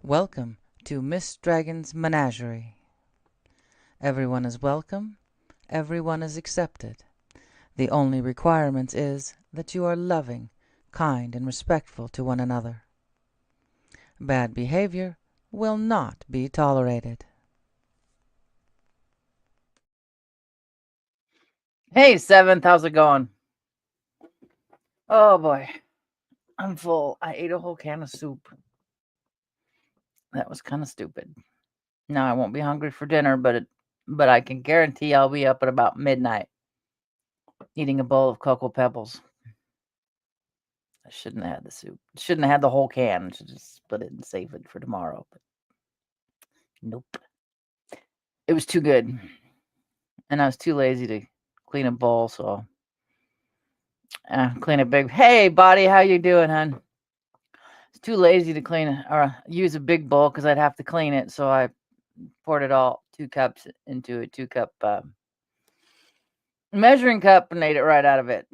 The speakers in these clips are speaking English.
Welcome to Miss Dragon's Menagerie. Everyone is welcome, everyone is accepted. The only requirement is that you are loving, kind, and respectful to one another. Bad behavior will not be tolerated. Hey, Seventh, how's it going? Oh boy, I'm full. I ate a whole can of soup. That was kind of stupid. Now I won't be hungry for dinner, but I can guarantee I'll be up at about midnight eating a bowl of Cocoa Pebbles. I shouldn't have had the soup. Shouldn't have had the whole can. Should just split it and save it for tomorrow. But nope. It was too good. And I was too lazy to clean a bowl, so clean a big. Hey, buddy, how you doing, hon? It's too lazy to clean or use a big bowl because I'd have to clean it. So I poured it all 2 cups into a 2-cup measuring cup and ate it right out of it.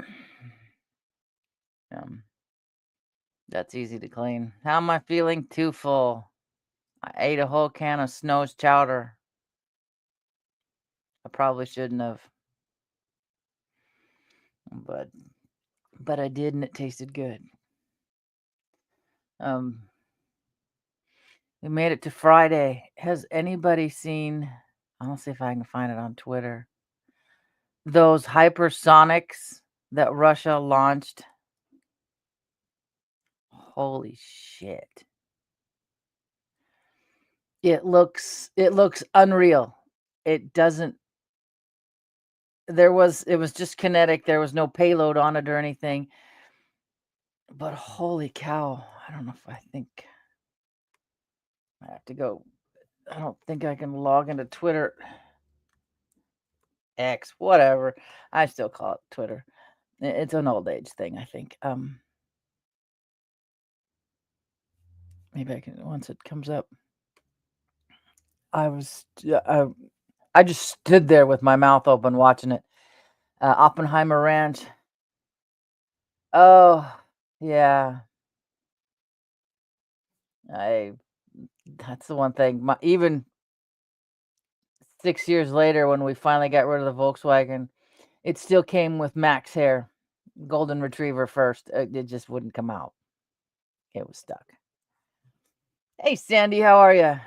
That's easy to clean. How am I feeling? Too full. I ate a whole can of Snow's chowder. I probably shouldn't have, but I did, and it tasted good. We made it to Friday. Has anybody seen? I'll see if I can find it on Twitter. Those hypersonics that Russia launched. Holy shit. It looks unreal. It doesn't it was just kinetic. There was no payload on it or anything. But holy cow, I don't know if I think I have to go. I don't think I can log into Twitter. X, whatever. I still call it Twitter. It's an old age thing, I think. Maybe I can once it comes up. I just stood there with my mouth open watching it. Oppenheimer Ranch. Oh, yeah. That's the one thing. Even 6 years later, when we finally got rid of the Volkswagen, it still came with Max hair, golden retriever first. It just wouldn't come out. It was stuck. Hey, Sandy, how are you?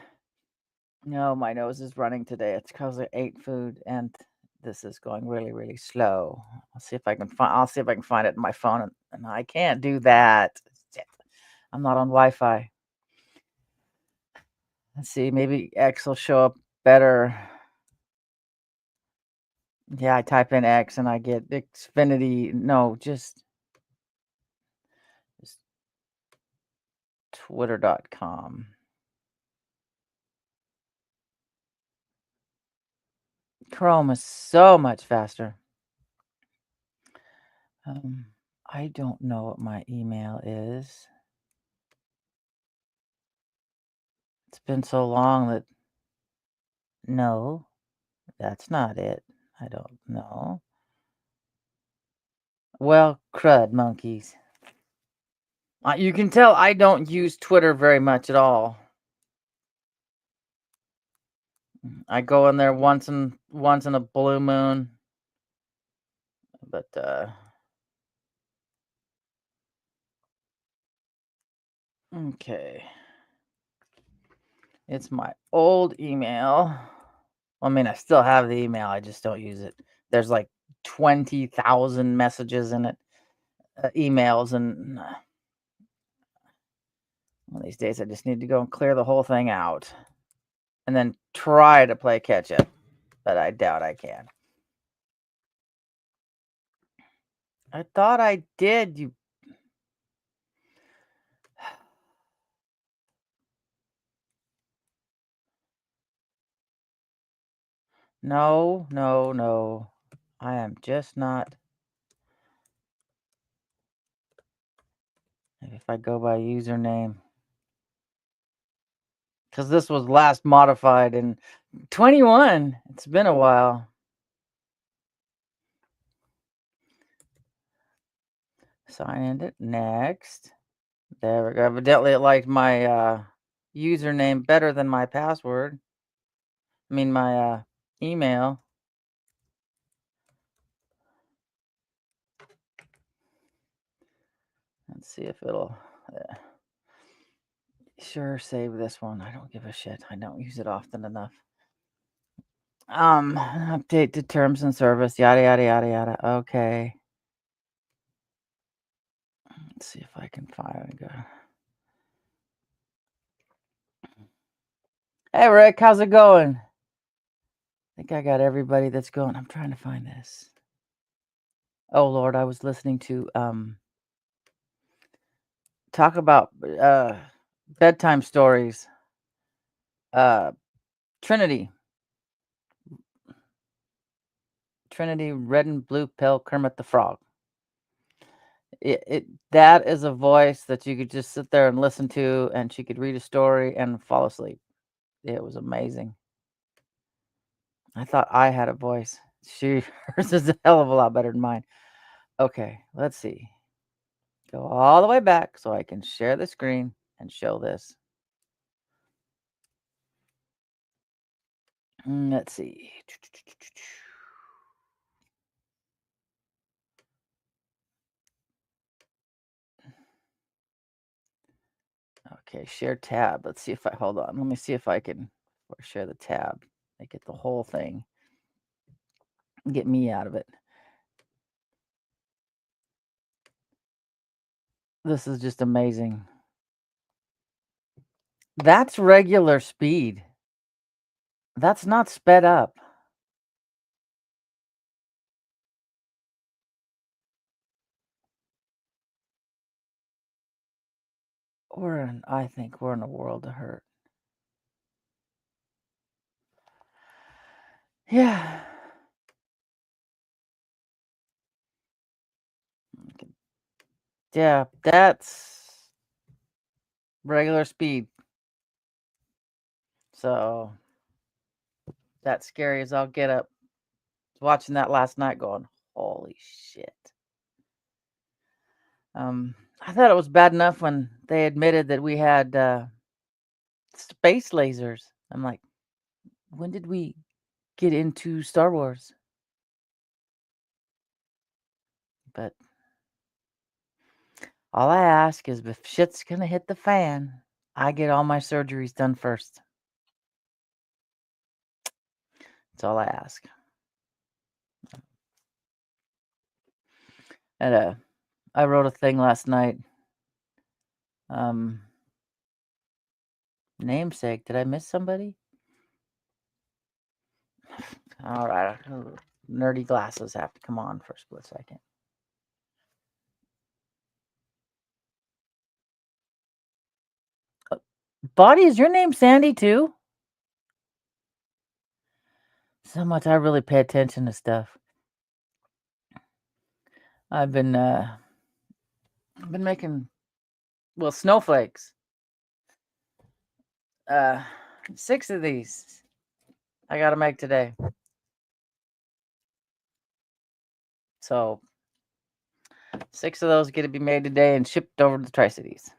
No, my nose is running today. It's because I ate food, and this is going really, really slow. I'll see if I can find it in my phone, and I can't do that. Shit. I'm not on Wi-Fi. Let's see, maybe X will show up better. Yeah, I type in X and I get Xfinity. No, just twitter.com. Chrome is so much faster. I don't know what my email is. It's been so long that no, that's not it. I don't know. Well, crud monkeys. You can tell I don't use Twitter very much at all. I go in there once in a blue moon. But okay. It's my old email. I mean, I still have the email. I just don't use it. There's like 20,000 messages in it, emails, and one of these days I just need to go and clear the whole thing out and then try to play catch up, but I doubt I can. I thought I did. You. No, no, no. I am just not. Maybe if I go by username. Because this was last modified in 21. It's been a while. Sign in it. Next. There we go. Evidently it liked my username better than my password. I mean, my email. Let's see if it'll. Sure, save this one. I don't give a shit. I don't use it often enough. Update to terms and service. Yada yada yada yada. Okay. Let's see if I can find it. Hey Rick, how's it going? I think I got everybody that's going. I'm trying to find this. Oh Lord, I was listening to talk about bedtime stories. Trinity, Red and Blue Pill, Kermit the Frog. That is a voice that you could just sit there and listen to, and she could read a story and fall asleep. It was amazing. I thought I had a voice. Hers is a hell of a lot better than mine. Okay, let's see. Go all the way back so I can share the screen and show this. Let's see. Okay, share tab. Let's see if I hold on. Let me see if I can share the tab. Make it the whole thing. Get me out of it. This is just amazing. That's regular speed. That's not sped up. I think we're in a world of hurt. Yeah. Yeah, that's regular speed. So that's scary as I'll get up. Watching that last night going, holy shit. I thought it was bad enough when they admitted that we had space lasers. I'm like, when did we get into Star Wars? But all I ask is if shit's gonna hit the fan, I get all my surgeries done first. That's all I ask. And I wrote a thing last night. Namesake. Did I miss somebody? All right. Nerdy glasses have to come on for a split second. Body, is your name Sandy too? So much I really pay attention to stuff. I've been making snowflakes. 6 of these I gotta make today. So 6 of those get to be made today and shipped over to the Tri-Cities.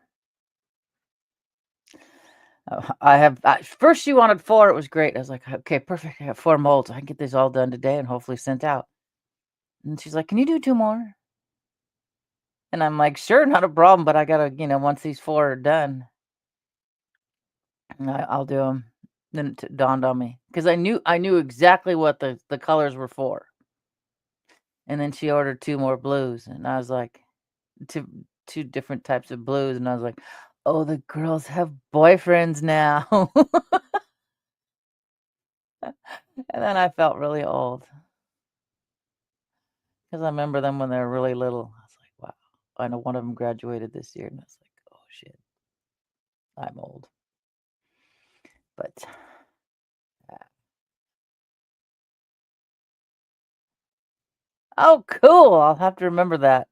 First she wanted 4. It was great. I was like, okay, perfect. I have 4 molds. I can get these all done today and hopefully sent out. And she's like, can you do 2 more? And I'm like, sure, not a problem, but I gotta, once these 4 are done, I'll do them. Then it dawned on me because I knew exactly what the colors were for. And then she ordered 2 more blues, and I was like, two different types of blues, and I was like, oh, the girls have boyfriends now. And then I felt really old because I remember them when they were really little. I was like, wow. I know one of them graduated this year, and I was like, oh shit, I'm old. But oh, cool. I'll have to remember that.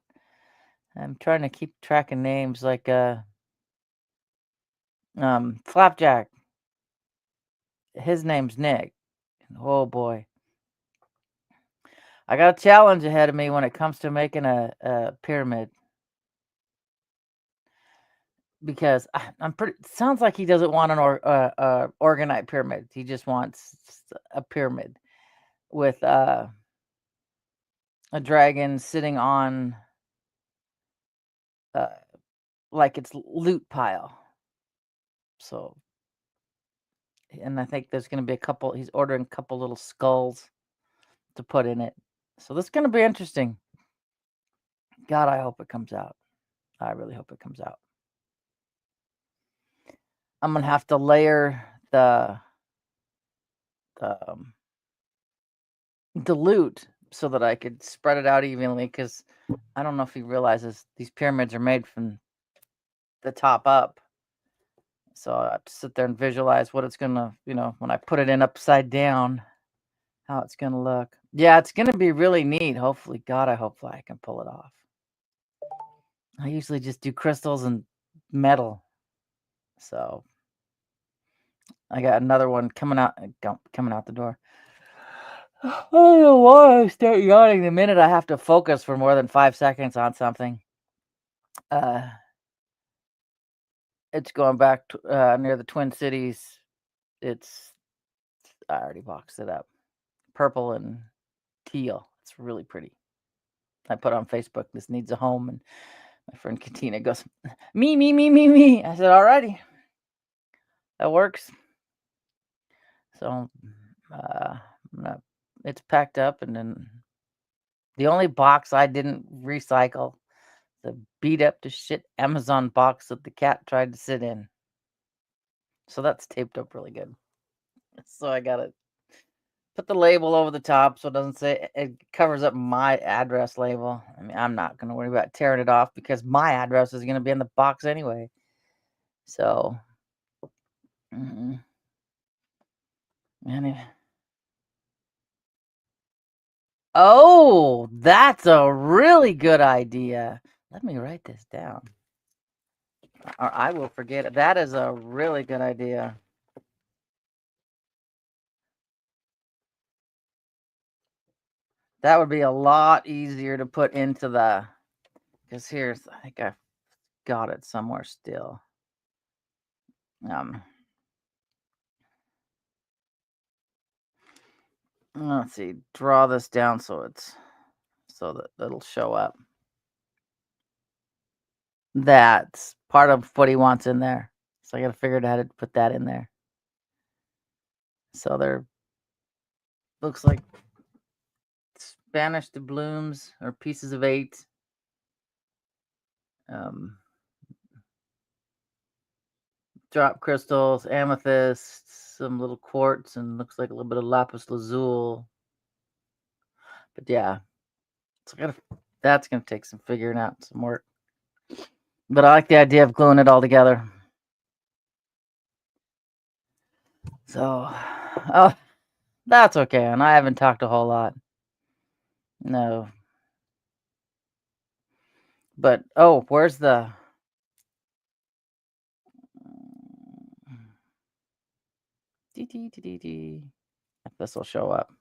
I'm trying to keep track of names like Flapjack. His name's Nick. Oh boy. I got a challenge ahead of me when it comes to making a pyramid. because I'm pretty. Sounds like he doesn't want an organite pyramid. He just wants a pyramid with a dragon sitting on like its loot pile. So, and I think there's going to be a couple. He's ordering a couple little skulls to put in it. So this is going to be interesting. God, I hope it comes out. I really hope it comes out. I'm gonna have to layer the loot so that I could spread it out evenly, because I don't know if he realizes these pyramids are made from the top up. So I have to sit there and visualize what it's gonna, when I put it in upside down, how it's gonna look. Yeah, it's gonna be really neat. Hopefully, God, I hope I can pull it off. I usually just do crystals and metal. So I got another one coming out the door. I don't know why I start yawning the minute I have to focus for more than 5 seconds on something. It's going back to, near the Twin Cities. I already boxed it up. Purple and teal. It's really pretty. I put on Facebook, this needs a home, and my friend Katina goes, me. I said, alrighty. That works. So it's packed up, and then the only box I didn't recycle, the beat up to shit Amazon box that the cat tried to sit in. So that's taped up really good. So I gotta put the label over the top so it doesn't say, it covers up my address label. I mean, I'm not gonna worry about tearing it off because my address is gonna be in the box anyway. So anyway. Oh, that's a really good idea. Let me write this down, or I will forget it. That is a really good idea. That would be a lot easier to put into the, because I think I got it somewhere still. Let's see, draw this down so that it'll show up. That's part of what he wants in there. So I gotta figure out how to put that in there. So there looks like Spanish doubloons or pieces of 8. Drop crystals, amethyst, some little quartz, and looks like a little bit of lapis lazuli. But yeah, that's gonna take some figuring out, some work. But I like the idea of gluing it all together. So, oh, that's okay. And I haven't talked a whole lot. No. But, oh, where's the... If this will show up.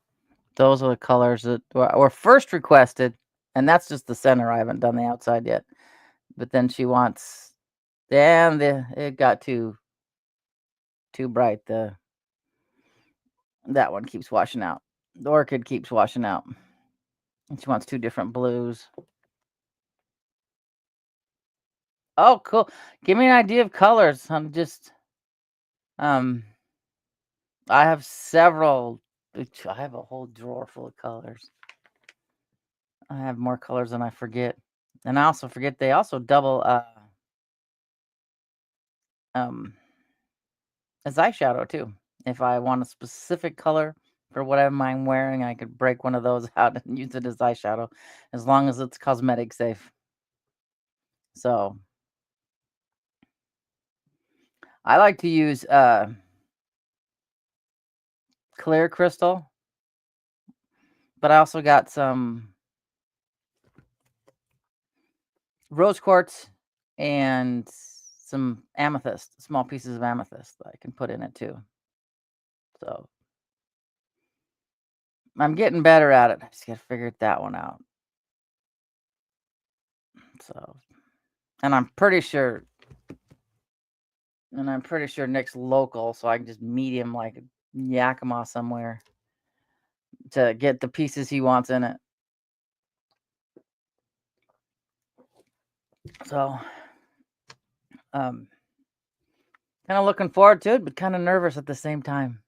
Those are the colors that were first requested. And that's just the center. I haven't done the outside yet. But then she wants... And it got too bright. That one keeps washing out. The orchid keeps washing out. And she wants 2 different blues. Oh, cool. Give me an idea of colors. I'm just... I have several. I have a whole drawer full of colors. I have more colors than I forget. And I also forget they also double as eyeshadow too. If I want a specific color for whatever I'm wearing, I could break one of those out and use it as eyeshadow, as long as it's cosmetic safe. So I like to use clear crystal, but I also got some rose quartz and some amethyst, small pieces of amethyst that I can put in it too. So I'm getting better at it. I just gotta figure that one out. So, and I'm pretty sure And I'm pretty sure Nick's local, so I can just meet him like Yakima somewhere to get the pieces he wants in it. So, kind of looking forward to it, but kind of nervous at the same time.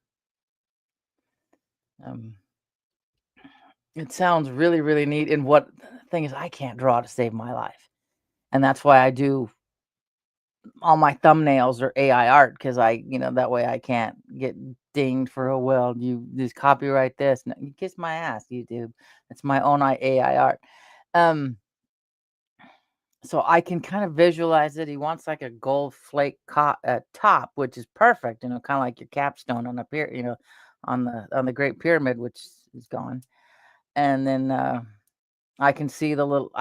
It sounds really, really neat. And what thing is, I can't draw to save my life, and that's why I do all my thumbnails are AI art because that way I can't get dinged for you just copyright this. No, you kiss my ass, YouTube. It's my own AI art. Um, so I can kind of visualize it. He wants like a gold flake top, which is perfect. Kind of like your capstone on on the Great Pyramid, which is gone. And then I can see the little.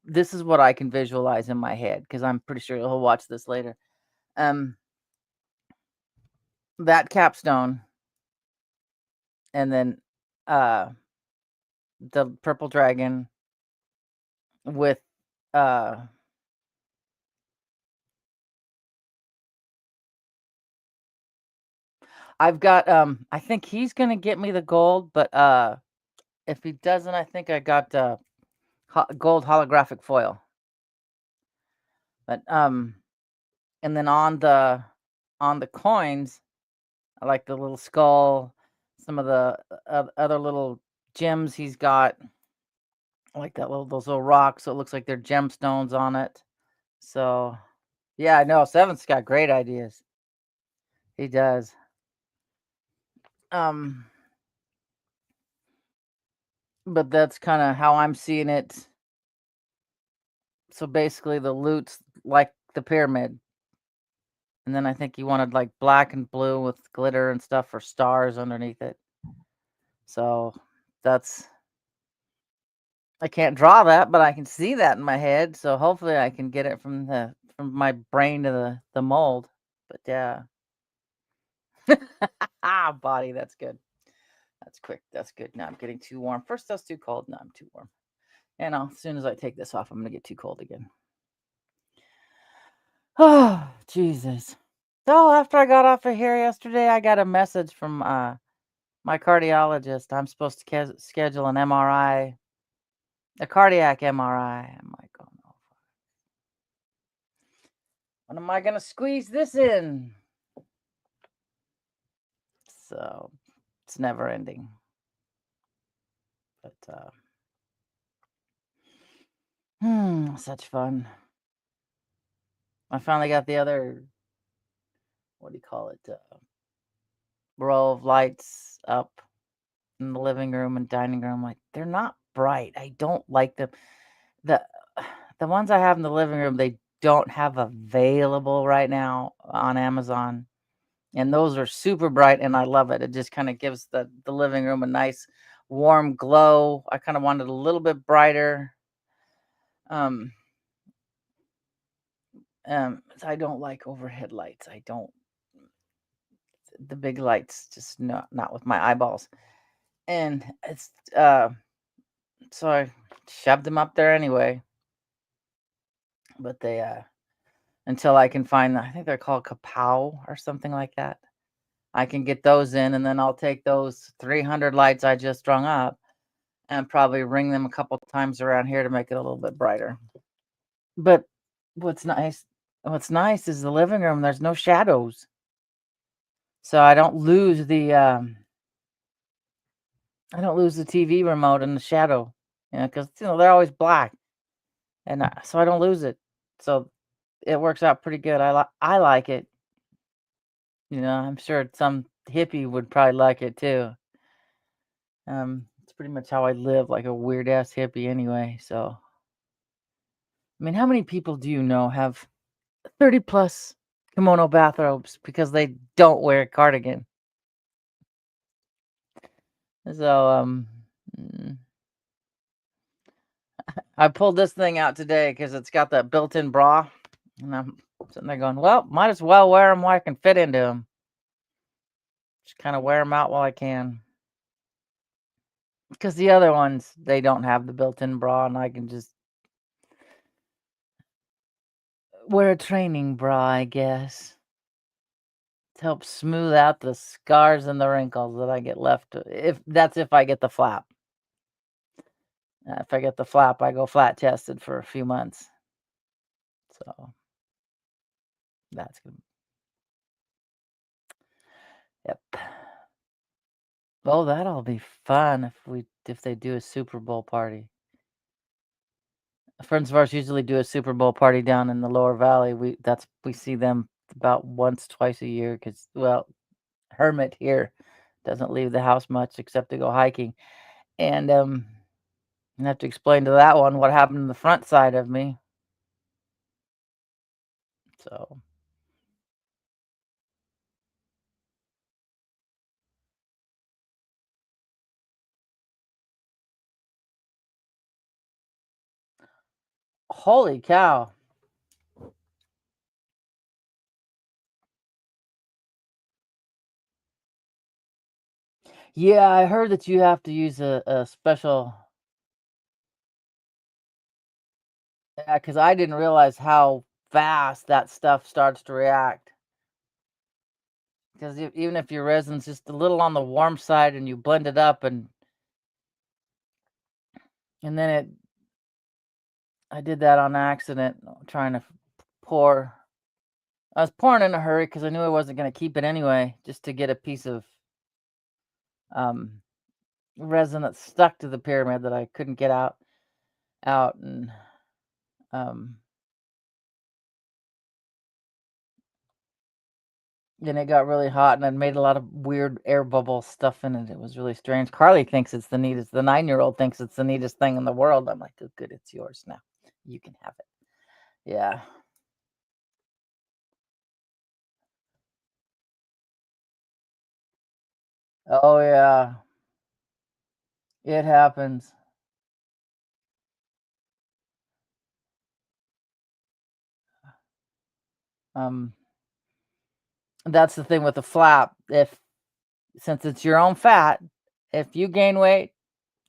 This is what I can visualize in my head because I'm pretty sure he'll watch this later. That capstone, and then the purple dragon with I've got I think he's gonna get me the gold, but if he doesn't, I think I got gold holographic foil. But and then on the coins, I like the little skull, some of the other little gems he's got. I like those little rocks, so it looks like they're gemstones on it. So yeah, I know Seventh's got great ideas. He does. But that's kind of how I'm seeing it. So basically, the loot's like the pyramid, and then I think he wanted like black and blue with glitter and stuff for stars underneath it. So that's I can't draw that, but I can see that in my head. So hopefully, I can get it from my brain to the mold. But yeah, body, that's good. That's quick. That's good. Now I'm getting too warm. First, I was too cold. Now I'm too warm. And as soon as I take this off, I'm gonna get too cold again. Oh, Jesus. So after I got off of here yesterday, I got a message from my cardiologist. I'm supposed to schedule an MRI, a cardiac MRI. I'm like, oh no. When am I gonna squeeze this in? So it's never ending. But such fun. I finally got the other, what do you call it, row of lights up in the living room and dining room. Like, they're not bright. I don't like them. The ones I have in the living room, they don't have available right now on Amazon. And those are super bright and I love it. It just kind of gives the living room a nice warm glow. I kind of wanted a little bit brighter. I don't like overhead lights. I don't the big lights, just not with my eyeballs. And it's so I shoved them up there anyway. But they until I can find I think they're called Kapow or something like that. I can get those in, and then I'll take those 300 lights I just strung up and probably ring them a couple times around here to make it a little bit brighter. But what's nice is the living room, there's no shadows. So I don't lose the TV remote in the shadow, because they're always black, and so I don't lose it. So it works out pretty good. I like it. I'm sure some hippie would probably like it too. It's pretty much how I live, like a weird ass hippie anyway. So, I mean, how many people do you know have 30 plus kimono bathrobes because they don't wear a cardigan? So, I pulled this thing out today because it's got that built-in bra, and I'm sitting there going, well, might as well wear them while I can fit into them. Just kind of wear them out while I can. Because the other ones, they don't have the built-in bra, and I can just wear a training bra, I guess. to help smooth out the scars and the wrinkles that I get left. If I get the flap. If I get the flap, I go flat chested for a few months. So that's good. Yep. Oh, that'll be fun if they do a Super Bowl party. Friends of ours usually do a Super Bowl party down in the Lower Valley. We see them about once, twice a year because, well, Hermit here doesn't leave the house much except to go hiking. And I have to explain to that one what happened in the front side of me. So holy cow. Yeah, I heard that you have to use a special. Yeah, because I didn't realize how fast that stuff starts to react. Because even if your resin's just a little on the warm side and you blend it up and then I did that on accident, trying to pour. I was pouring in a hurry because I knew I wasn't going to keep it anyway, just to get a piece of um, resin that stuck to the pyramid that I couldn't get out, and um, then it got really hot, and it made a lot of weird air bubble stuff in it. It was really strange. Carly thinks it's the neatest. The 9-year-old thinks it's the neatest thing in the world. I'm like, oh, good, it's yours now. You can have it. Yeah. Oh yeah. It happens. Um, that's the thing with the flap. Since it's your own fat, if you gain weight,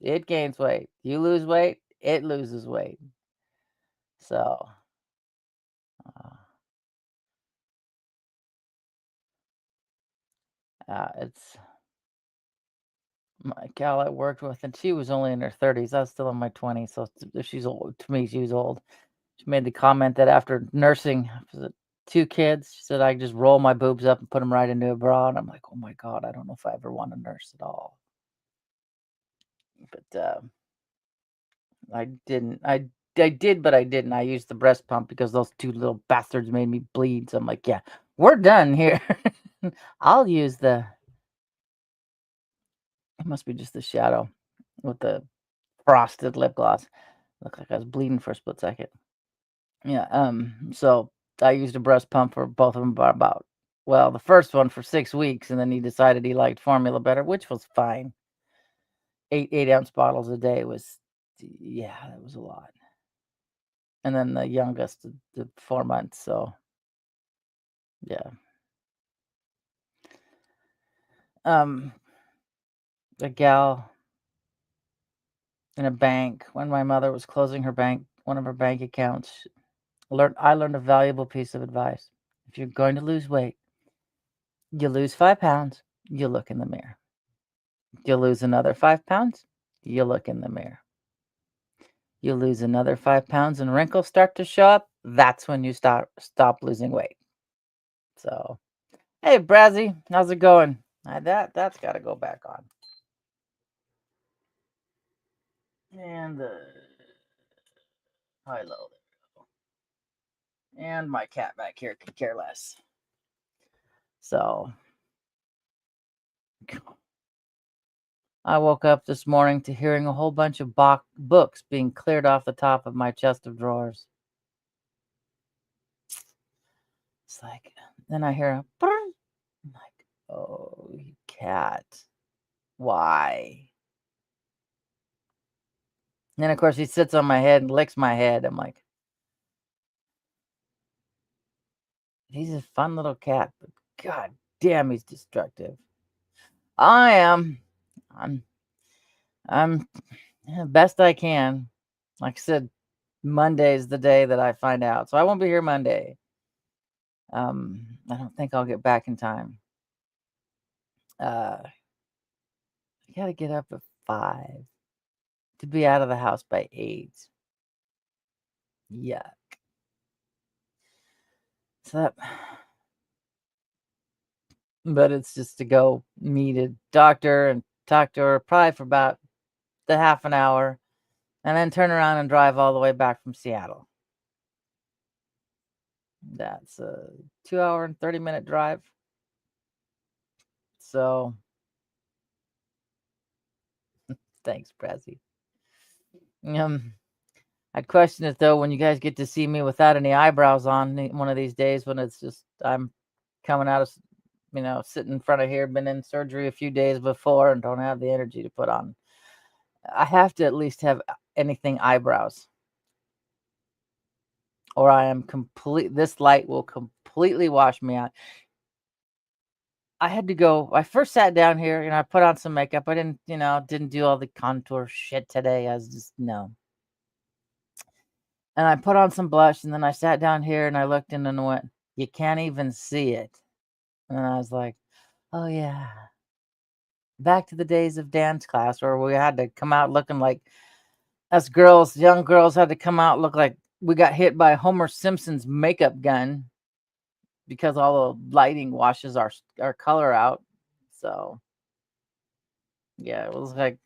it gains weight. You lose weight, it loses weight. So, uh, it's my gal I worked with, and she was only in her 30s. I was still in my 20s, so she's old. To me, she was old. She made the comment that after nursing was it 2 kids, she said, "I just roll my boobs up and put them right into a bra." And I'm like, "Oh my god, I don't know if I ever want to nurse at all." But I didn't. I did, but I didn't. I used the breast pump because those 2 little bastards made me bleed. So I'm like, "Yeah, we're done here." I'll use the. It must be just the shadow with the frosted lip gloss. Looked like I was bleeding for a split second. Yeah, so I used a breast pump for both of them about well, the first one for 6 weeks, and then he decided he liked formula better, which was fine. 8-ounce bottles a day was yeah, that was a lot. And then the youngest, the 4 months, so yeah. Um, a gal in a bank, when my mother was closing one of her bank accounts, I learned a valuable piece of advice. If you're going to lose weight, you lose 5 pounds, you look in the mirror. You lose another 5 pounds, you look in the mirror. You lose another 5 pounds and wrinkles start to show up, that's when you stop losing weight. So, hey, Brazzy, how's it going? That's got to go back on. And hi, low. And my cat back here could care less. So, I woke up this morning to hearing a whole bunch of books being cleared off the top of my chest of drawers. It's like, then I hear a brrr. I'm like, oh, you cat. Why? And then, of course, he sits on my head and licks my head. I'm like, he's a fun little cat, but god damn, he's destructive. I am. I'm best I can. Like I said, Monday is the day that I find out. So I won't be here Monday. I don't think I'll get back in time. I gotta get up at 5 to be out of the house by 8. Yuck. So that, but it's just to go meet a doctor and talk to her probably for about the half an hour, and then turn around and drive all the way back from Seattle. That's a 2-hour and 30-minute drive. So thanks, Prezi. I'd question it though when you guys get to see me without any eyebrows on one of these days, when it's just I'm coming out of, sitting in front of here, been in surgery a few days before and don't have the energy to put on. I have to at least have anything eyebrows, or I am this light will completely wash me out. I first sat down here, I put on some makeup. I didn't do all the contour shit today. I was just, no. And I put on some blush, and then I sat down here and I looked in and went, you can't even see it. And I was like, oh yeah. Back to the days of dance class where we had to come out looking like us girls, young girls had to come out look like we got hit by Homer Simpson's makeup gun because all the lighting washes our color out. So yeah, it was like,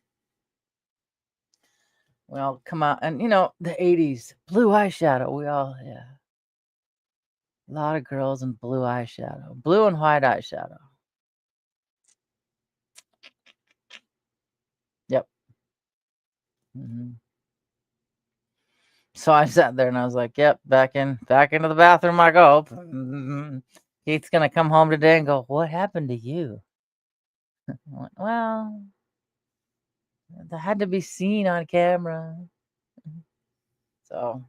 we all come out, and the 80s blue eyeshadow. Yeah, a lot of girls in blue eyeshadow, blue and white eyeshadow. Yep. So I sat there and I was like, yep, back into the bathroom I go. Keith's gonna come home today and go, what happened to you? I went, well, that had to be seen on camera. So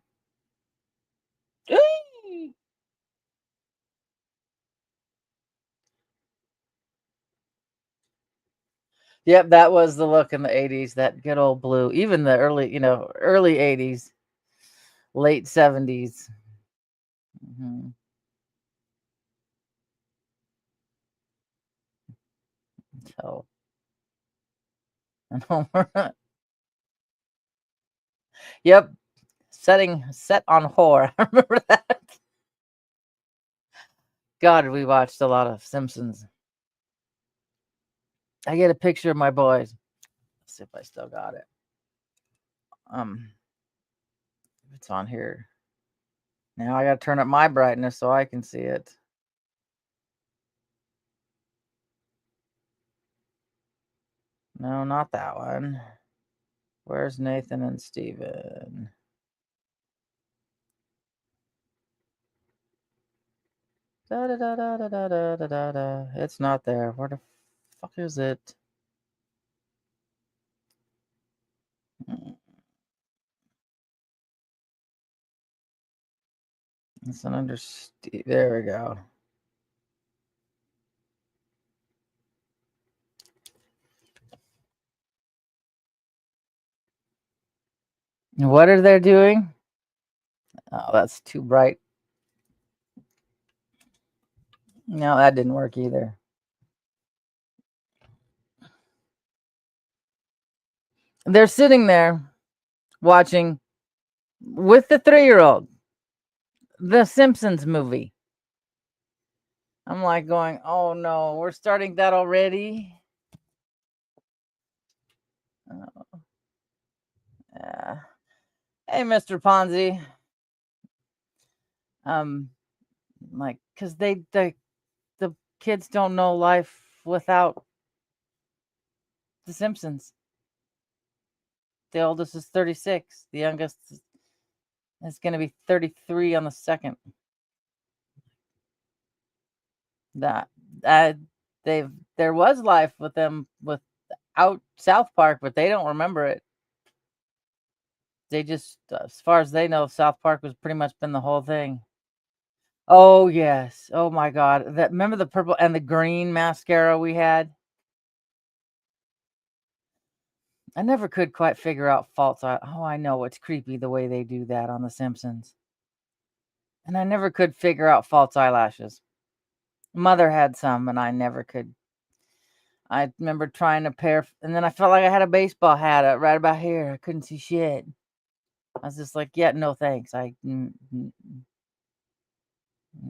yep, that was the look in the 80s, that good old blue. Even the early 80s, late 70s. So yep, set on whore. I remember that. God, we watched a lot of Simpsons. I get a picture of my boys. Let's see if I still got it. It's on here. Now I gotta turn up my brightness so I can see it. No, not that one. Where's Nathan and Steven? Da da da da da da da da da. It's not there. Where the fuck is it? It's an under Steve. There we go. What are they doing? Oh, that's too bright. No, that didn't work either. They're sitting there watching with the 3-year-old the Simpsons movie. I'm like going, oh no, we're starting that already. Oh. Yeah. Hey, Mr. Ponzi. Like, cause the kids don't know life without the Simpsons. The oldest is 36. The youngest is going to be 33 on the 2nd. There was life with them without South Park, but they don't remember it. They just, as far as they know, South Park was pretty much been the whole thing. Oh yes. Oh my God. Remember the purple and the green mascara we had? I never could quite figure out faults. I know it's creepy the way they do that on The Simpsons. And I never could figure out false eyelashes. Mother had some, and I never could. I remember trying a pair, and then I felt like I had a baseball hat right about here. I couldn't see shit. I was just like, yeah, no thanks. And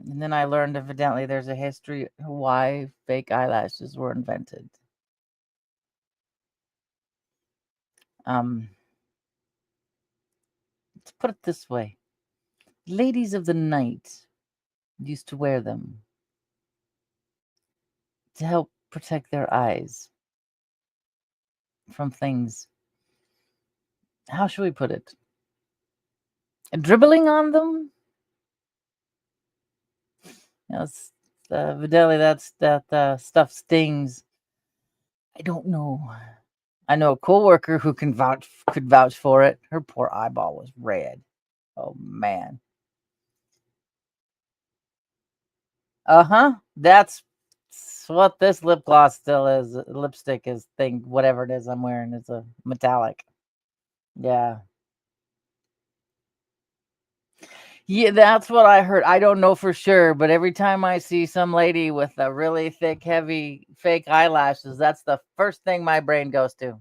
then I learned evidently there's a history why fake eyelashes were invented. Let's put it this way. Ladies of the night used to wear them to help protect their eyes from things. How should we put it? Dribbling on them? Yes, Videli, that stuff stings. I don't know. I know a coworker who could vouch for it. Her poor eyeball was red. Oh man. That's what this lip gloss still is. Lipstick is thing, whatever it is I'm wearing. It's a metallic. Yeah. Yeah, that's what I heard. I don't know for sure, but every time I see some lady with a really thick, heavy fake eyelashes, that's the first thing my brain goes to.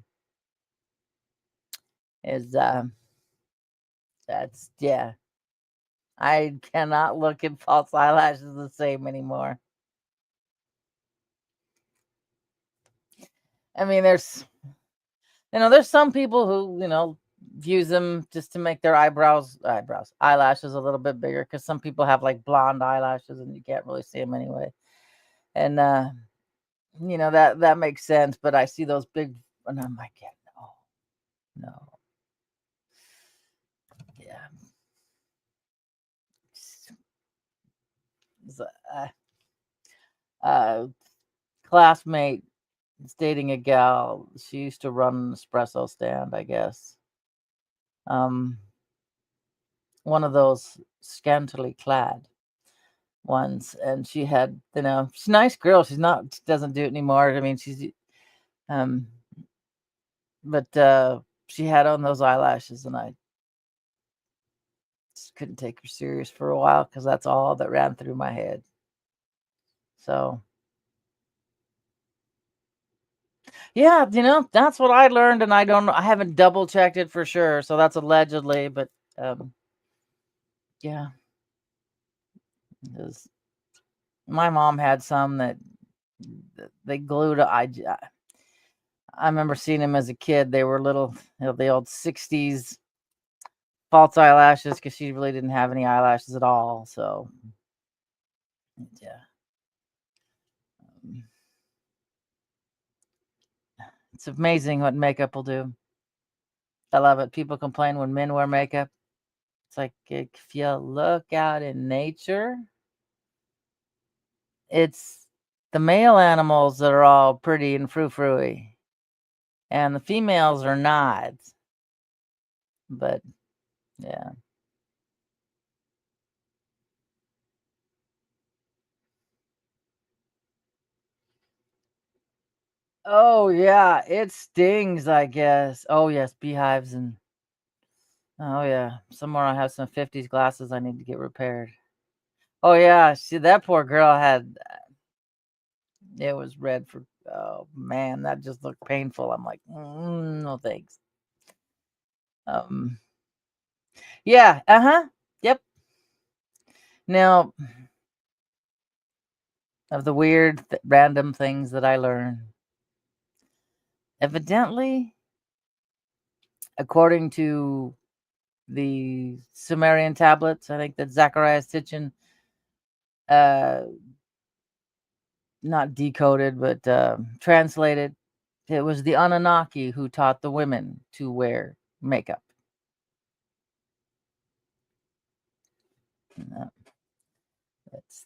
Is that's yeah. I cannot look at false eyelashes the same anymore. I mean, there's some people who use them just to make their eyelashes a little bit bigger, because some people have like blonde eyelashes and you can't really see them anyway. And that makes sense, but I see those big, and I'm like, yeah, no. Yeah. Classmate is dating a gal. She used to run an espresso stand, I guess. One of those scantily clad ones, and she had, she's a nice girl. She doesn't do it anymore. I mean, um, but she had on those eyelashes, and I just couldn't take her serious for a while because that's all that ran through my head. So, yeah, that's what I learned, and I don't know. I haven't double checked it for sure, so that's allegedly, but yeah, my mom had some that they glued. I remember seeing them as a kid. They were little, the old 60s false eyelashes, because she really didn't have any eyelashes at all. So, yeah. It's amazing what makeup will do. I love it. People complain when men wear makeup. It's like, if you look out in nature, it's the male animals that are all pretty and frou-frou-y, and the females are not. But, yeah. Oh, yeah, it stings, I guess. Oh, yes, beehives and oh, yeah. Somewhere I have some 50s glasses I need to get repaired. Oh, yeah, see, that poor girl had it was red for oh, man, that just looked painful. I'm like, no thanks. Yeah, yep. Now, of the weird, random things that I learn, evidently, according to the Sumerian tablets, I think that Zacharias Sitchin, not decoded, but translated, it was the Anunnaki who taught the women to wear makeup.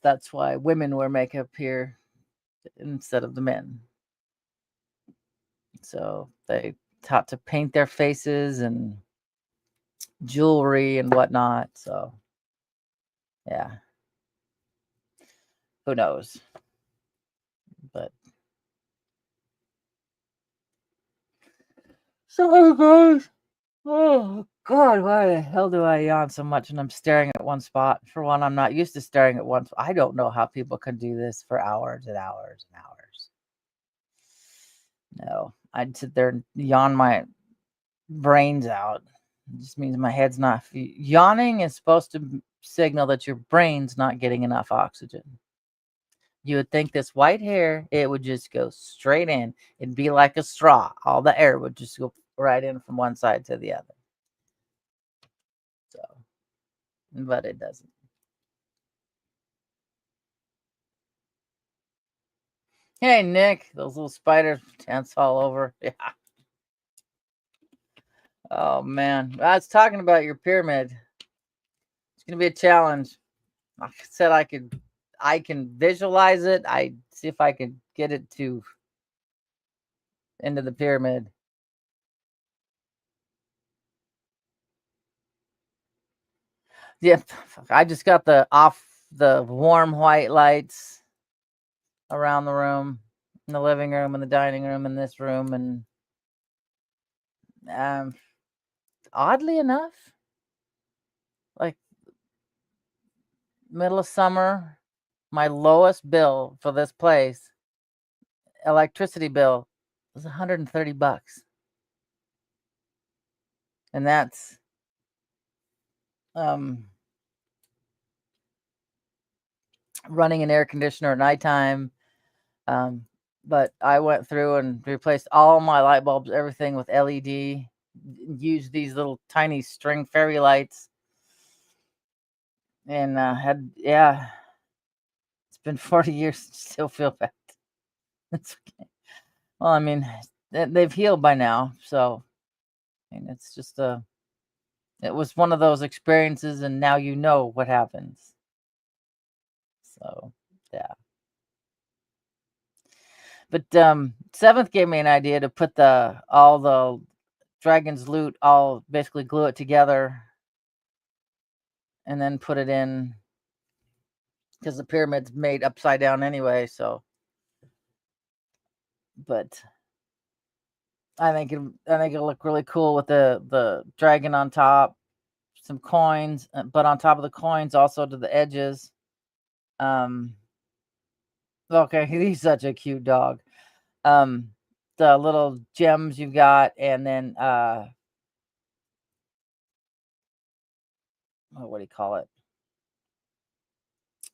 That's why women wear makeup here instead of the men. So they taught to paint their faces and jewelry and whatnot. So, yeah, who knows? But sorry, guys. Oh God, why the hell do I yawn so much when I'm staring at one spot? For one, I'm not used to staring at one. I don't know how people can do this for hours and hours and hours. No, I'd sit there and yawn my brains out. It just means my head's not. Yawning is supposed to signal that your brain's not getting enough oxygen. You would think this white hair, it would just go straight in. It'd be like a straw. All the air would just go right in from one side to the other. So, but it doesn't. Hey, Nick, those little spiders dance all over. Yeah. Oh, man. I was talking about your pyramid. It's going to be a challenge. Like I said, I can visualize it. I see if I can get it to into the pyramid. Yeah, I just got the warm white lights around the room, in the living room, in the dining room, in this room, and oddly enough, like middle of summer, my lowest bill for this place, electricity bill, was $130, and that's running an air conditioner at nighttime. But I went through and replaced all my light bulbs, everything with LED. Used these little tiny string fairy lights, and it's been 40 years. Still feel bad. It's okay. Well, I mean, they've healed by now, so I mean, it's just it was one of those experiences, and now you know what happens. So yeah. But Seventh gave me an idea to put all the Dragon's Loot, all basically glue it together and then put it in, because the pyramid's made upside down anyway. So, but I think it'll look really cool with the dragon on top, some coins, but on top of the coins, also to the edges. Okay, he's such a cute dog. The little gems you've got, and then what do you call it?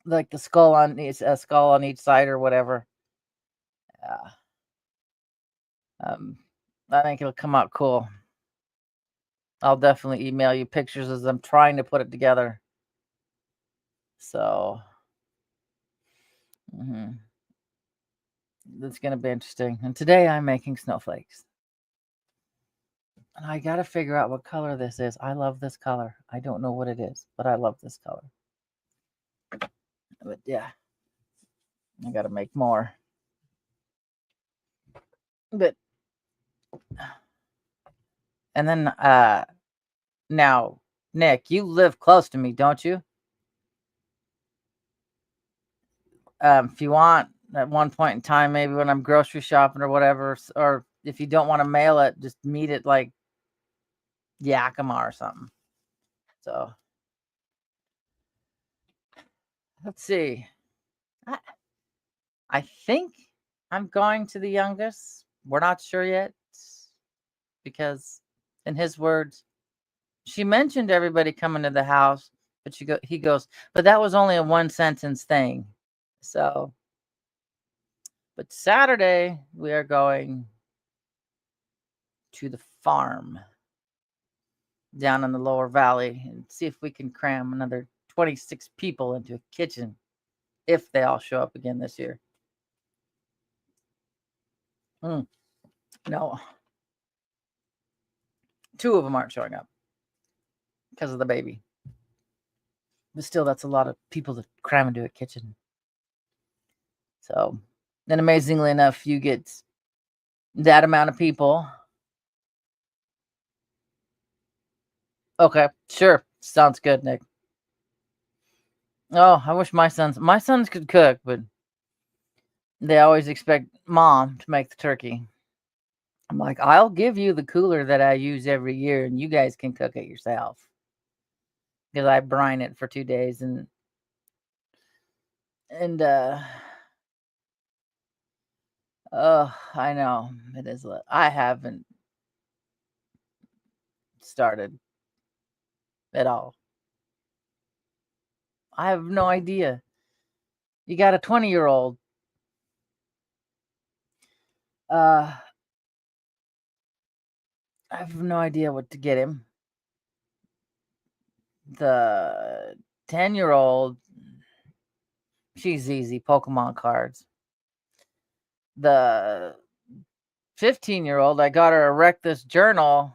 Like the skull on a skull on each side or whatever. I think it'll come out cool. I'll definitely email you pictures as I'm trying to put it together. So, it's going to be interesting. And today I'm making snowflakes. And I got to figure out what color this is. I love this color. I don't know what it is, but I love this color. But yeah, I got to make more. But, and then, now, Nick, you live close to me, don't you? If you want, at one point in time, maybe when I'm grocery shopping or whatever, or if you don't want to mail it, just meet it like Yakima or something. So let's see. I think I'm going to the youngest. We're not sure yet, because in his words, she mentioned everybody coming to the house, but he goes, but that was only a one sentence thing. So, but Saturday we are going to the farm down in the lower valley and see if we can cram another 26 people into a kitchen, if they all show up again this year. No, 2 of them aren't showing up because of the baby. But still, that's a lot of people to cram into a kitchen. So, and amazingly enough, you get that amount of people. Okay, sure. Sounds good, Nick. Oh, I wish my sons could cook, but they always expect mom to make the turkey. I'm like, I'll give you the cooler that I use every year, and you guys can cook it yourself. Because I brine it for 2 days, and I know it is. I haven't started at all. I have no idea. You got a 20-year-old. I have no idea what to get him. The 10-year-old, she's easy. Pokemon cards. The 15-year-old, I got her a Wreck This journal,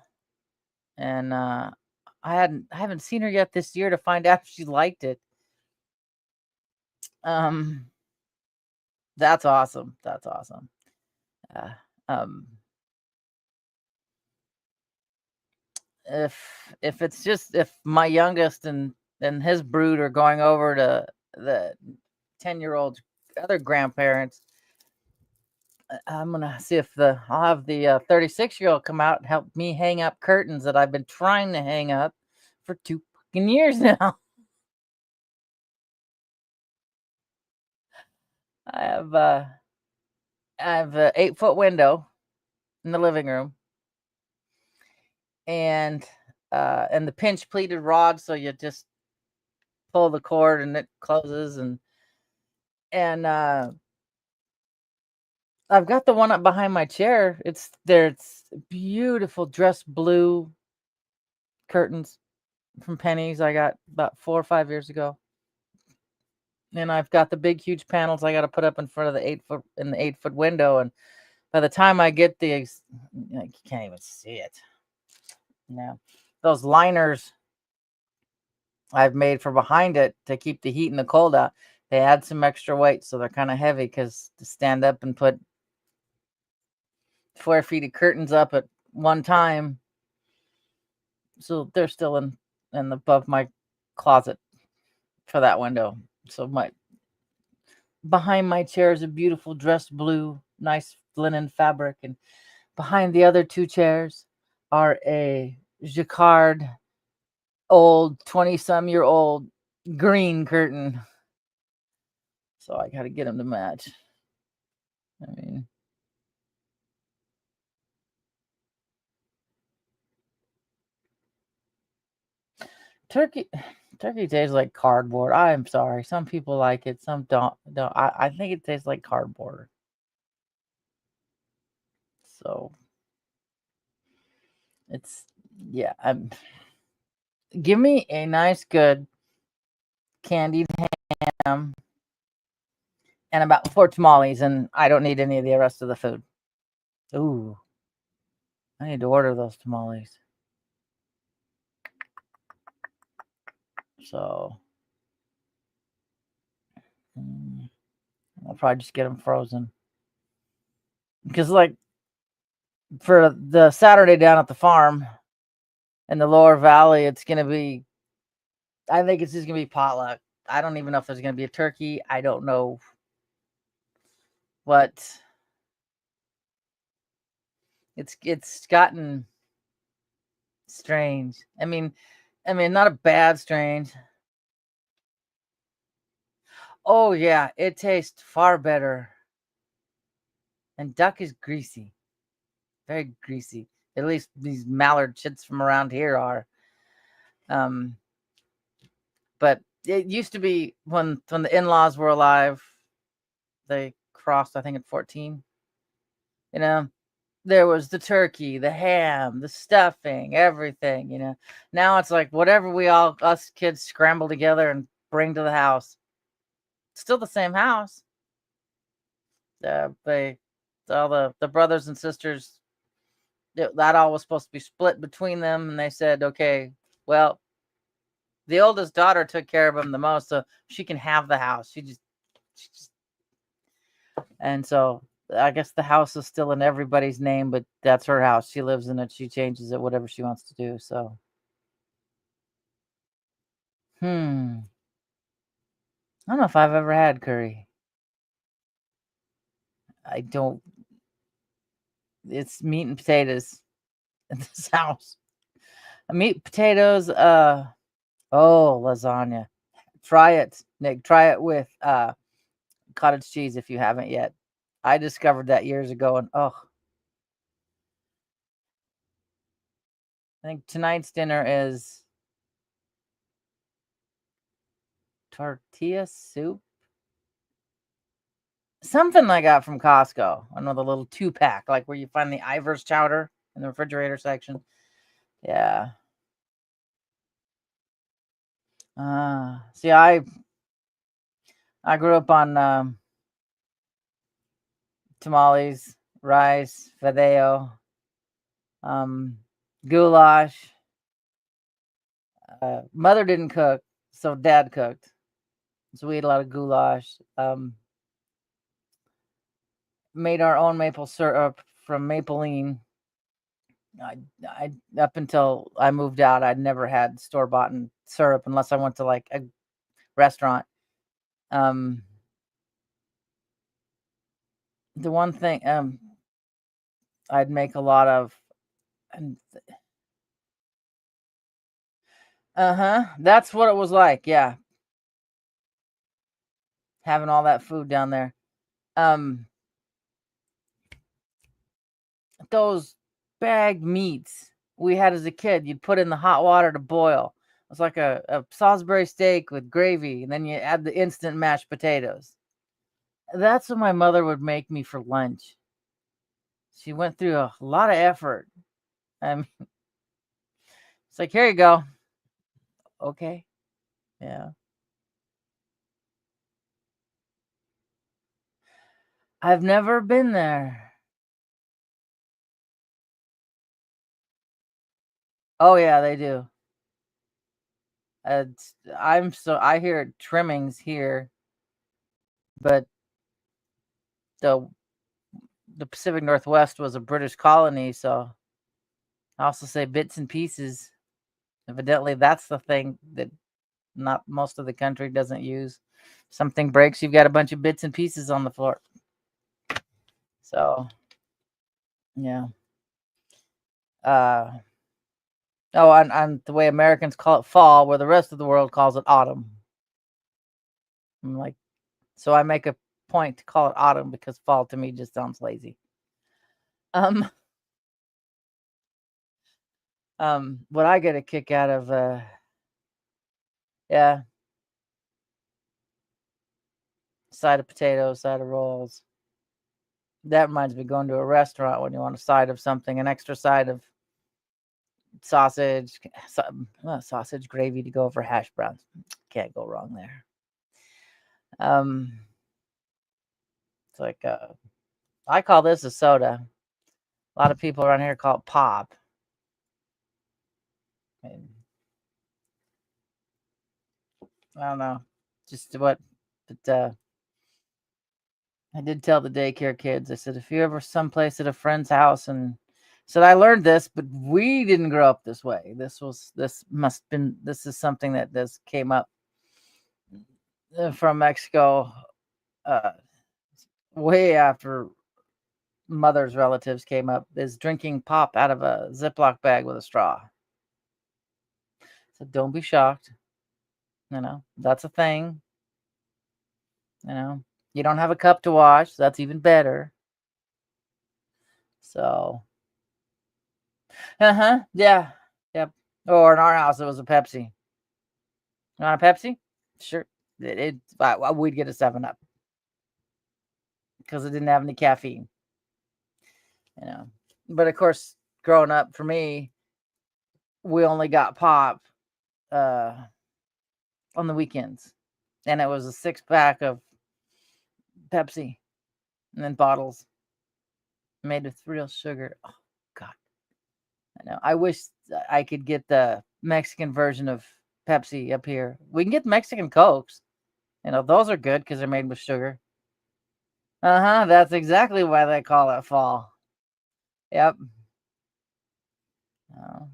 and I haven't seen her yet this year to find out if she liked it. That's awesome. That's awesome. Um, if it's just if my youngest and his brood are going over to the 10-year-old other grandparents, I'm gonna see if I'll have the 36-year-old come out and help me hang up curtains that I've been trying to hang up for 2 fucking years now. I have a 8-foot window in the living room, and the pinch pleated rod, so you just pull the cord and it closes, and I've got the one up behind my chair. It's beautiful dress blue curtains from Penny's I got about 4 or 5 years ago. And I've got the big huge panels I got to put up in front of the 8-foot window, and by the time I get you can't even see it. Yeah. Those liners I've made for behind it to keep the heat and the cold out, they add some extra weight, so they're kind of heavy because to stand up and put 4 feet of curtains up at one time. So they're still in above my closet for that window. So behind my chair is a beautiful dress blue, nice linen fabric, and behind the other 2 chairs are a jacquard old 20-some-year-old green curtain. So I got to get them to match. I mean, turkey tastes like cardboard. I'm sorry. Some people like it, some don't. I think it tastes like cardboard. So it's give me a nice good candied ham and about 4 tamales, and I don't need any of the rest of the food. Ooh, I need to order those tamales. So I'll probably just get them frozen. Because, like, for the Saturday down at the farm in the lower valley, it's going to be, I think it's just going to be potluck. I don't even know if there's going to be a turkey. I don't know what. It's gotten strange. I mean, not a bad strange. Oh yeah, it tastes far better. And duck is greasy, very greasy. At least these mallard chits from around here are. But it used to be when the in-laws were alive, they crossed, I think, at 14. You know, there was the turkey, the ham, the stuffing, everything. Now it's like whatever us kids scramble together and bring to the house. Still the same house. All the brothers and sisters, that all was supposed to be split between them, and they said, okay, well, the oldest daughter took care of them the most, so she can have the house. She just and so I guess the house is still in everybody's name, but that's her house. She lives in it. She changes it, whatever she wants to do. So, I don't know if I've ever had curry. I don't. It's meat and potatoes in this house. Meat, potatoes, lasagna. Try it, Nick. Try it with cottage cheese if you haven't yet. I discovered that years ago, and I think tonight's dinner is tortilla soup. Something I got from Costco. I know the little 2-pack, like where you find the Ivar's chowder in the refrigerator section. Yeah. See, I grew up on tamales, rice, fideo, goulash. Mother didn't cook, so dad cooked. So we ate a lot of goulash. Made our own maple syrup from Mapeline. I up until I moved out, I'd never had store-bought syrup unless I went to like a restaurant. The one thing I'd make a lot of, and that's what it was like. Yeah, having all that food down there. Those bagged meats we had as a kid, you'd put in the hot water to boil. It was like a Salisbury steak with gravy, and then you add the instant mashed potatoes. That's what my mother would make me for lunch. She went through a lot of effort. I mean, it's like, here you go. Okay. Yeah. I've never been there. Oh yeah, they do. I hear trimmings here, but the Pacific Northwest was a British colony, so I also say bits and pieces. Evidently, that's the thing that not most of the country doesn't use. Something breaks, you've got a bunch of bits and pieces on the floor. So, yeah. And the way Americans call it fall, where the rest of the world calls it autumn. I'm like, so I make a point to call it autumn because fall to me just sounds lazy. Um, what I get a kick out of, yeah, side of potatoes, side of rolls. That reminds me of going to a restaurant when you want a side of something, an extra side of sausage, sausage gravy to go over hash browns. Can't go wrong there. It's like I call this a soda. A lot of people around here call it pop. And I don't know, just what, but I did tell the daycare kids. I said, if you're ever someplace at a friend's house, and said I learned this, but we didn't grow up this way. This is something that this came up from Mexico, uh, way after mother's relatives came up, is drinking pop out of a Ziploc bag with a straw. So don't be shocked. That's a thing. You don't have a cup to wash. That's even better. So, yeah, yep. Or in our house, it was a Pepsi. You want a Pepsi? Sure. We'd get a 7-Up because it didn't have any caffeine. But of course, growing up for me, we only got pop on the weekends, and it was a 6-pack of Pepsi, and then bottles made with real sugar. Oh God, I know. I wish I could get the Mexican version of Pepsi up here. We can get Mexican Cokes. Those are good because they're made with sugar. That's exactly why they call it fall. Yep. Oh.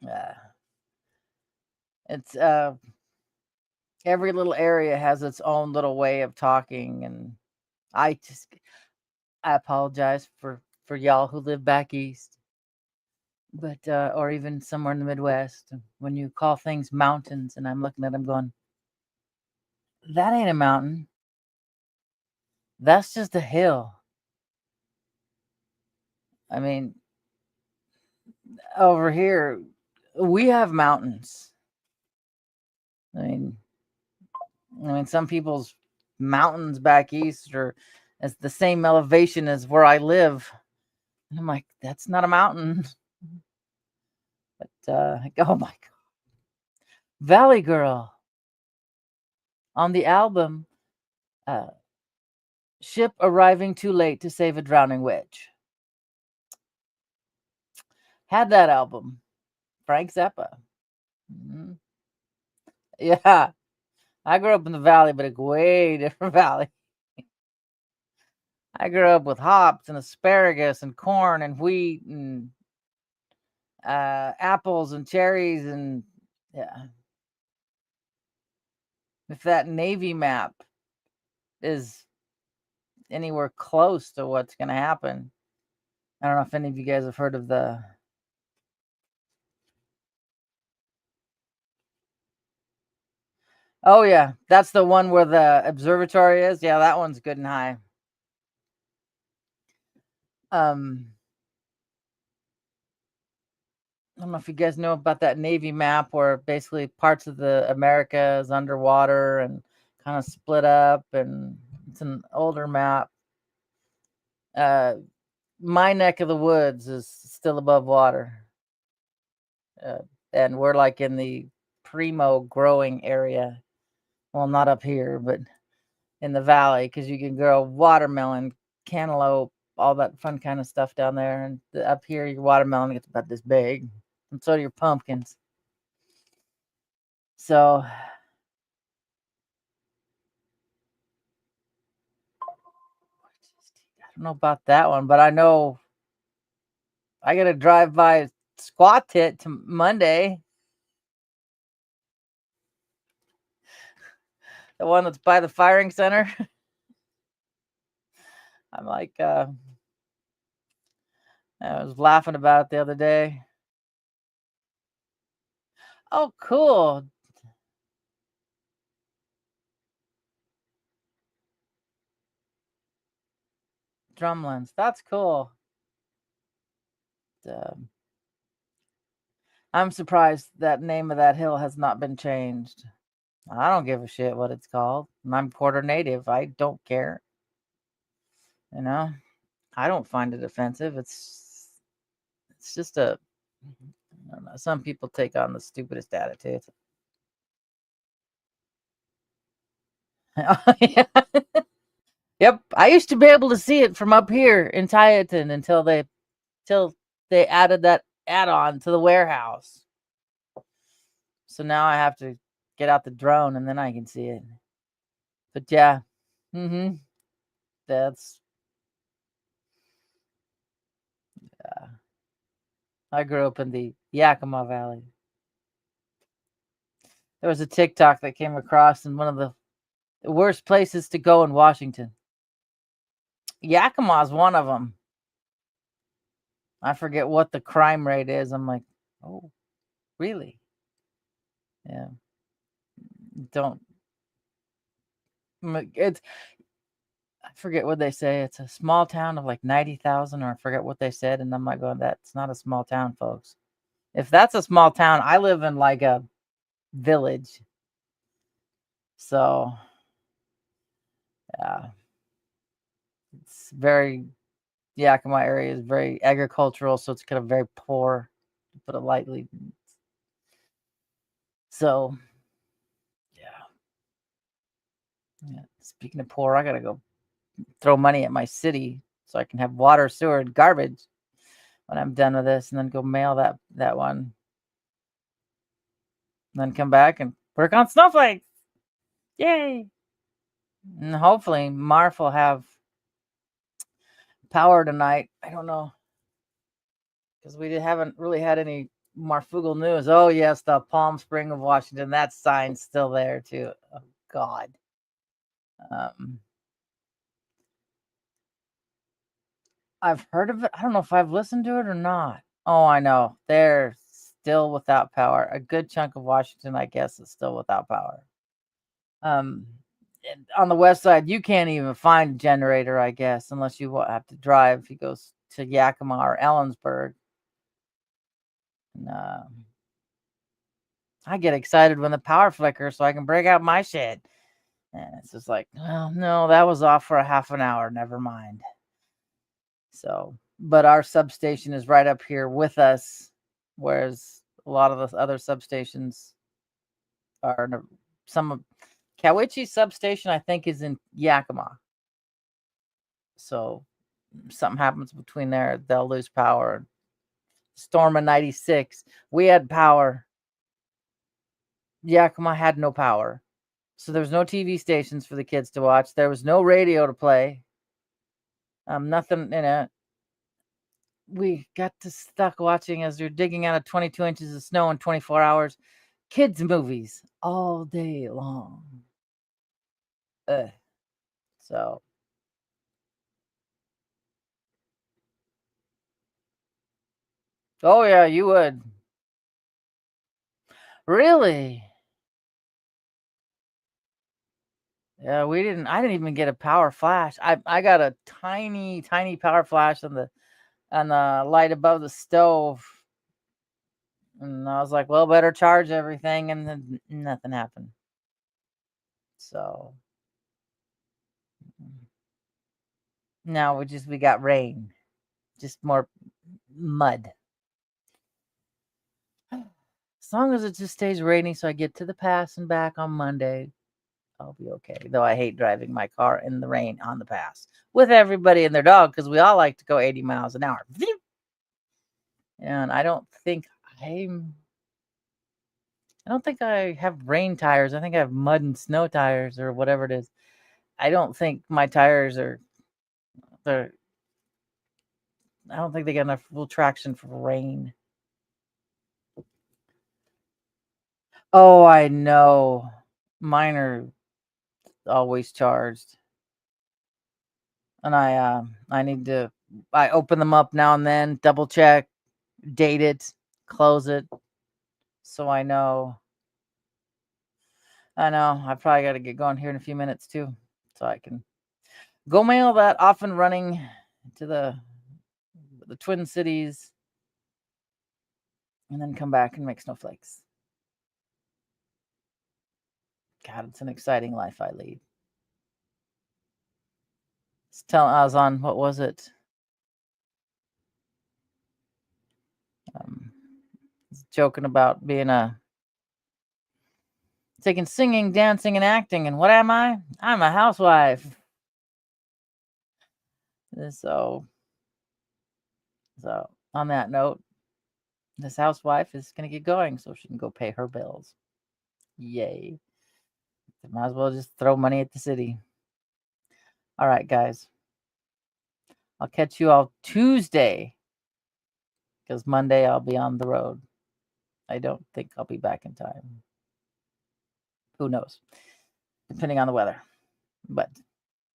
Yeah. It's every little area has its own little way of talking, and I just I apologize for y'all who live back east, but or even somewhere in the Midwest, when you call things mountains, and I'm looking at them going, that ain't a mountain. That's just a hill. I mean, over here, we have mountains. I mean, some people's mountains back east are as the same elevation as where I live. And I'm like, that's not a mountain. But oh my God. Valley Girl on the album Ship Arriving Too Late to Save a Drowning Witch. Had that album. Frank Zappa. Mm-hmm. Yeah. I grew up in the valley, but a way different valley. I grew up with hops and asparagus and corn and wheat and apples and cherries, and yeah. If that Navy map is anywhere close to what's going to happen, I don't know if any of you guys have heard of the Oh yeah, that's the one where the observatory is. Yeah, that one's good and high. I don't know if you guys know about that Navy map where basically parts of the America is underwater and kind of split up, and it's an older map. My neck of the woods is still above water. And we're like in the primo growing area. Well, not up here, but in the valley, because you can grow watermelon, cantaloupe, all that fun kind of stuff down there. And up here, your watermelon gets about this big, and so do your pumpkins. So, I don't know about that one, but I know I got to drive by Squat Tit to Monday. The one that's by the firing center. I'm like, I was laughing about it the other day. Oh, cool. Drumlins. That's cool. I'm surprised that name of that hill has not been changed. I don't give a shit what it's called. I'm quarter native. I don't care. You know, I don't find it offensive. It's just a. I don't know. Some people take on the stupidest attitudes. Yeah. Yep, I used to be able to see it from up here in Tieton until they added that add-on to the warehouse. So now I have to get out the drone and then I can see it. But yeah, that's I grew up in the Yakima Valley. There was a TikTok that came across in one of the worst places to go in Washington. Yakima is one of them. I forget what the crime rate is. I'm like, oh, really? Yeah. Don't. It's. I forget what they say. It's a small town of like 90,000, or I forget what they said. And I'm like going, that's not a small town, folks. If that's a small town, I live in like a village. So, yeah. It's very, Yakima area is very agricultural. So it's kind of very poor, to put it lightly. So, yeah. Speaking of poor, I got to go throw money at my city so I can have water, sewer, and garbage when I'm done with this, and then go mail that one. And then come back and work on snowflakes. Yay! And hopefully Marf will have power tonight. I don't know, because we haven't really had any Marfugal news. Oh yes, the Palm Spring of Washington. That sign's still there too. Oh God. I've heard of it. I don't know if I've listened to it or not. Oh, I know. They're still without power. A good chunk of Washington, I guess, is still without power. On the west side, you can't even find a generator, I guess, unless you have to drive. If you go to Yakima or Ellensburg. And, I get excited when the power flickers so I can break out my shit. And it's just like, well, no, that was off for a half an hour. Never mind. So, but our substation is right up here with us, whereas a lot of the other substations are some of Cowiche substation, I think, is in Yakima. So something happens between there, they'll lose power. Storm of 96, we had power. Yakima had no power. So there was no TV stations for the kids to watch. There was no radio to play. Nothing in it. We got stuck watching as we were digging out of 22 inches of snow in 24 hours. Kids' movies all day long. So. Oh, yeah, you would. Really? Yeah, I didn't even get a power flash. I got a tiny power flash on the light above the stove. And I was like, well, better charge everything, and then nothing happened. So now we got rain. Just more mud. As long as it just stays rainy so I get to the pass and back on Monday, I'll be okay. Though I hate driving my car in the rain on the pass with everybody and their dog, because we all like to go 80 miles an hour. And I don't think I have rain tires. I think I have mud and snow tires or whatever it is. I don't think my tires I don't think they got enough full traction for rain. Oh, I know. Mine are always charged. And I open them up now and then, double check, date it, close it, so I know. I know. I probably got to get going here in a few minutes too, so I can go mail that off and running to the Twin Cities, and then come back and make snowflakes. God, it's an exciting life I lead. I was on, what was it? Joking about being taking singing, dancing, and acting, and what am I? I'm a housewife. So on that note, this housewife is going to get going so she can go pay her bills. Yay. Might as well just throw money at the city. All right, guys. I'll catch you all Tuesday, because Monday I'll be on the road. I don't think I'll be back in time. Who knows? Depending on the weather. But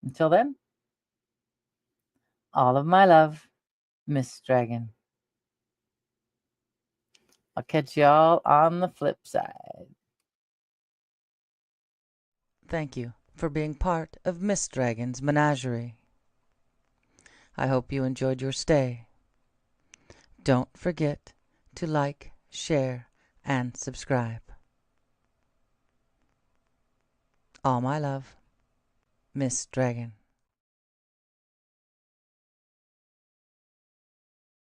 until then, all of my love, Miss Dragon. I'll catch y'all on the flip side. Thank you for being part of Miss Dragon's menagerie. I hope you enjoyed your stay. Don't forget to like, share, and subscribe. All my love, Miss Dragon.